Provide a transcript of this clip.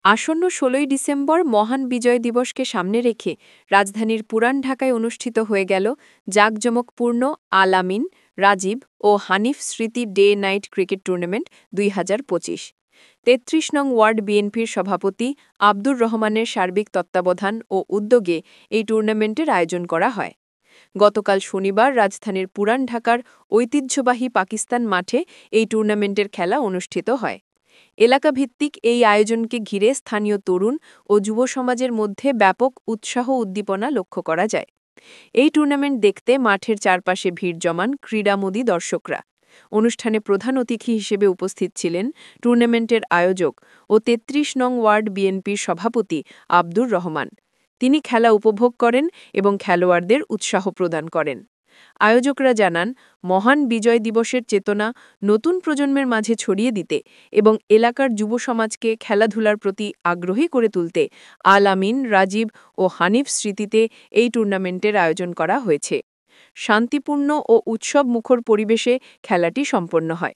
আসন্ন ১৬ই ডিসেম্বর মহান বিজয় দিবসকে সামনে রেখে রাজধানীর পুরান ঢাকায় অনুষ্ঠিত হয়ে গেল জাঁকজমকপূর্ণ আল আমিন, রাজীব ও হানিফ স্মৃতি ডে নাইট ক্রিকেট টুর্নামেন্ট ২০২৫। ৩৩ নং ওয়ার্ড বিএনপির সভাপতি আব্দুর রহমানের সার্বিক তত্ত্বাবধান ও উদ্যোগে এই টুর্নামেন্টের আয়োজন করা হয়। গতকাল শনিবার রাজধানীর পুরান ঢাকার ঐতিহ্যবাহী পাকিস্তান মাঠে এই টুর্নামেন্টের খেলা অনুষ্ঠিত হয়। এলাকাভিত্তিক এই আয়োজনকে ঘিরে স্থানীয় তরুণ ও যুব সমাজের মধ্যে ব্যাপক উৎসাহ উদ্দীপনা লক্ষ্য করা যায়। এই টুর্নামেন্ট দেখতে মাঠের চারপাশে ভিড় জমান ক্রীড়ামোদী দর্শকরা। অনুষ্ঠানে প্রধান অতিথি হিসেবে উপস্থিত ছিলেন টুর্নামেন্টের আয়োজক ও ৩৩ নং ওয়ার্ড বিএনপির সভাপতি আব্দুর রহমান। তিনি খেলা উপভোগ করেন এবং খেলোয়াড়দের উৎসাহ প্রদান করেন। আয়োজকরা জানান, মহান বিজয় দিবসের চেতনা নতুন প্রজন্মের মাঝে ছড়িয়ে দিতে এবং এলাকার যুব সমাজকে খেলাধুলার প্রতি আগ্রহী করে তুলতে আল আমিন, রাজীব ও হানিফ স্মৃতিতে এই টুর্নামেন্টের আয়োজন করা হয়েছে। শান্তিপূর্ণ ও উৎসব মুখর পরিবেশে খেলাটি সম্পন্ন হয়।